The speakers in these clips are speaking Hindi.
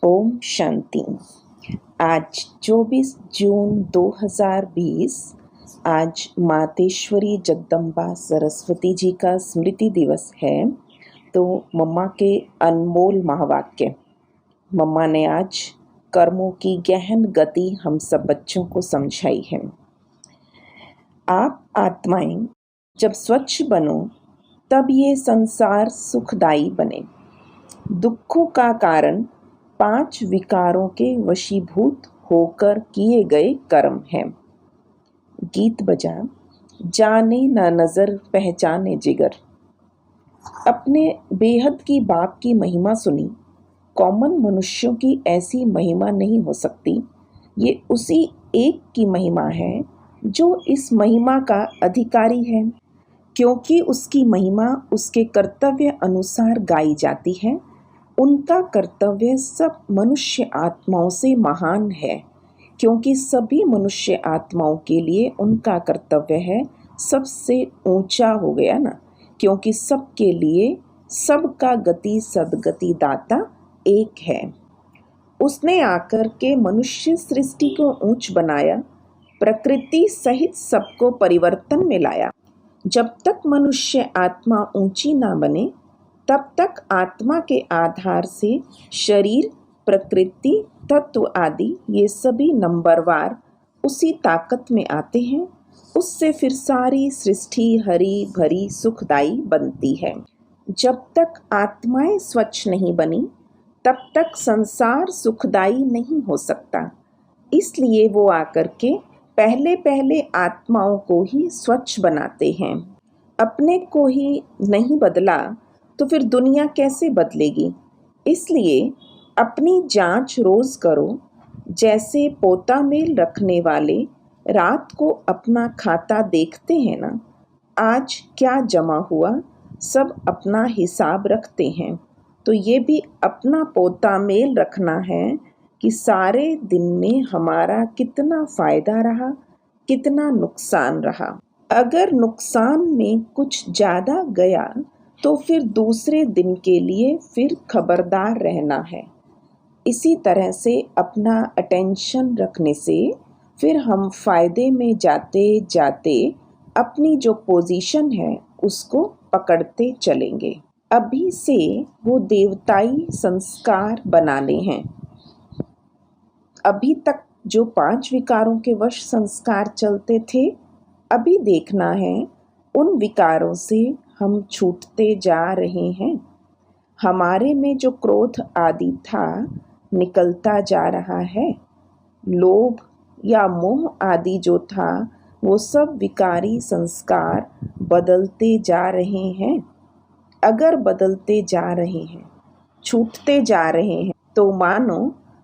ओम शांति। आज 24 जून 2020 आज मातेश्वरी जगदम्बा सरस्वती जी का स्मृति दिवस है। तो मम्मा के अनमोल महावाक्य। मम्मा ने आज कर्मों की गहन गति हम सब बच्चों को समझाई है। आप आत्माएं जब स्वच्छ बनो तब ये संसार सुखदायी बने। दुखों का कारण 5 विकारों के वशीभूत होकर किए गए कर्म हैं। गीत बजा, जाने न नजर पहचाने जिगर। अपने बेहद की बाप की महिमा सुनी। कॉमन मनुष्यों की ऐसी महिमा नहीं हो सकती। ये उसी एक की महिमा है जो इस महिमा का अधिकारी है, क्योंकि उसकी महिमा उसके कर्तव्य अनुसार गाई जाती है। उनका कर्तव्य सब मनुष्य आत्माओं से महान है, क्योंकि सभी मनुष्य आत्माओं के लिए उनका कर्तव्य है सबसे ऊंचा हो गया ना, क्योंकि सबके लिए सबका गति सदगति दाता एक है। उसने आकर के मनुष्य सृष्टि को ऊंच बनाया, प्रकृति सहित सबको परिवर्तन में लाया। जब तक मनुष्य आत्मा ऊंची ना बने तब तक आत्मा के आधार से शरीर, प्रकृति, तत्व आदि ये सभी नंबरवार उसी ताकत में आते हैं। उससे फिर सारी सृष्टि हरी भरी सुखदायी बनती है। जब तक आत्माएं स्वच्छ नहीं बनी तब तक संसार सुखदायी नहीं हो सकता। इसलिए वो आकर के पहले पहले आत्माओं को ही स्वच्छ बनाते हैं। अपने को ही नहीं बदला तो फिर दुनिया कैसे बदलेगी। इसलिए अपनी जांच रोज करो। जैसे पोता मेल रखने वाले रात को अपना खाता देखते हैं ना, आज क्या जमा हुआ सब अपना हिसाब रखते हैं। तो ये भी अपना पोता मेल रखना है कि सारे दिन में हमारा कितना फायदा रहा, कितना नुकसान रहा। अगर नुकसान में कुछ ज़्यादा गया तो फिर दूसरे दिन के लिए फिर खबरदार रहना है। इसी तरह से अपना अटेंशन रखने से फिर हम फायदे में जाते जाते अपनी जो पोजीशन है उसको पकड़ते चलेंगे। अभी से वो देवताई संस्कार बनाने हैं। अभी तक जो 5 विकारों के वश संस्कार चलते थे, अभी देखना है उन विकारों से हम छूटते जा रहे हैं। हमारे में जो क्रोध आदि था निकलता जा रहा है। लोभ या मोह आदि जो था वो सब विकारी संस्कार बदलते जा रहे हैं। अगर बदलते जा रहे हैं, छूटते जा रहे हैं, तो मानो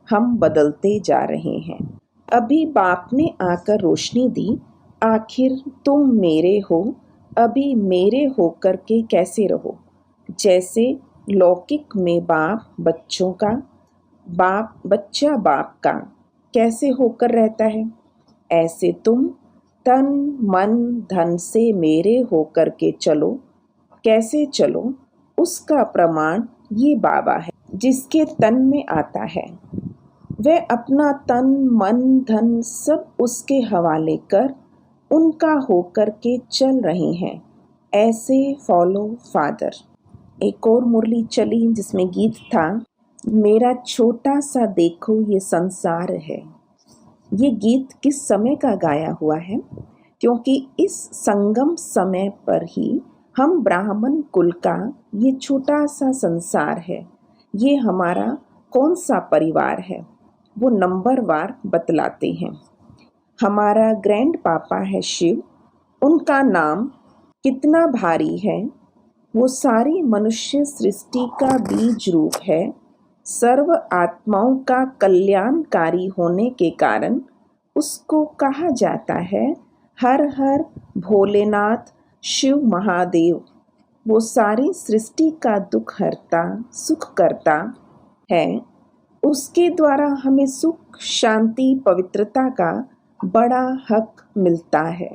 हम बदलते जा रहे हैं। अभी बाप ने आकर रोशनी दी, आखिर तुम मेरे हो, अभी मेरे होकर के कैसे रहो। जैसे लौकिक में बाप बच्चों का, बाप बच्चा बाप का कैसे होकर रहता है, ऐसे तुम तन मन धन से मेरे होकर के चलो। कैसे चलो उसका प्रमाण ये बाबा है। जिसके तन में आता है वह अपना तन मन धन सब उसके हवाले कर उनका होकर के चल रहे हैं। ऐसे फॉलो फादर। एक और मुरली चली जिसमें गीत था, मेरा छोटा सा देखो ये संसार है। ये गीत किस समय का गाया हुआ है, क्योंकि इस संगम समय पर ही हम ब्राह्मण कुल का ये छोटा सा संसार है। ये हमारा कौन सा परिवार है वो नंबरवार बतलाते हैं। हमारा ग्रैंड पापा है शिव, उनका नाम कितना भारी है। वो सारी मनुष्य सृष्टि का बीज रूप है। सर्व आत्माओं का कल्याणकारी होने के कारण उसको कहा जाता है हर हर भोलेनाथ शिव महादेव। वो सारी सृष्टि का दुख हरता सुख करता है। उसके द्वारा हमें सुख शांति पवित्रता का बड़ा हक मिलता है।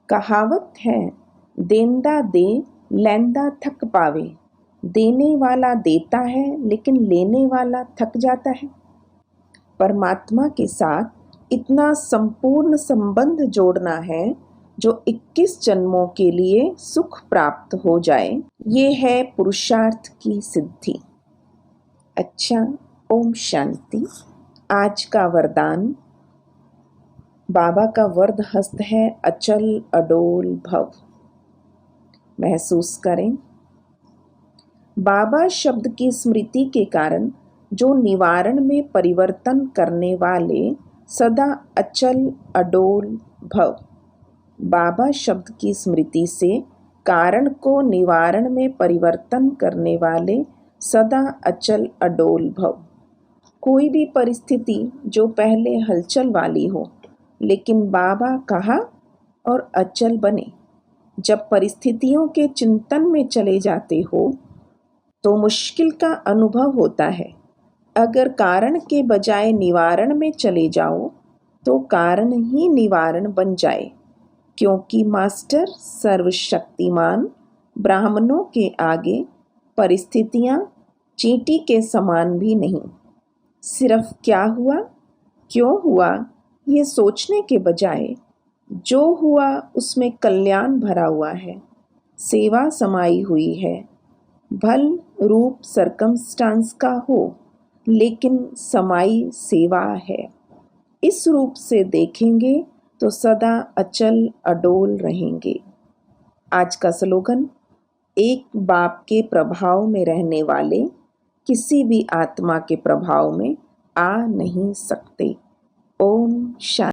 कहावत है, देंदा दे लैंदा थक पावे। देने वाला देता है लेकिन लेने वाला थक जाता है। परमात्मा के साथ इतना संपूर्ण संबंध जोड़ना है जो 21 जन्मों के लिए सुख प्राप्त हो जाए, ये है पुरुषार्थ की सिद्धि। अच्छा, ओम शांति। आज का वरदान, बाबा का वरद हस्त है अचल अडोल भव। महसूस करें, बाबा शब्द की स्मृति के कारण जो निवारण में परिवर्तन करने वाले सदा अचल अडोल भव। बाबा शब्द की स्मृति से कारण को निवारण में परिवर्तन करने वाले सदा अचल अडोल भव। कोई भी परिस्थिति जो पहले हलचल वाली हो, लेकिन बाबा कहा और अचल बने। जब परिस्थितियों के चिंतन में चले जाते हो तो मुश्किल का अनुभव होता है। अगर कारण के बजाय निवारण में चले जाओ तो कारण ही निवारण बन जाए, क्योंकि मास्टर सर्वशक्तिमान ब्राह्मणों के आगे परिस्थितियां चींटी के समान भी नहीं। सिर्फ क्या हुआ, क्यों हुआ, ये सोचने के बजाय जो हुआ उसमें कल्याण भरा हुआ है, सेवा समाई हुई है। भल रूप सरकमस्टांस का हो, लेकिन समाई सेवा है। इस रूप से देखेंगे तो सदा अचल अडोल रहेंगे। आज का स्लोगन, एक बाप के प्रभाव में रहने वाले किसी भी आत्मा के प्रभाव में आ नहीं सकते। ओम शांति।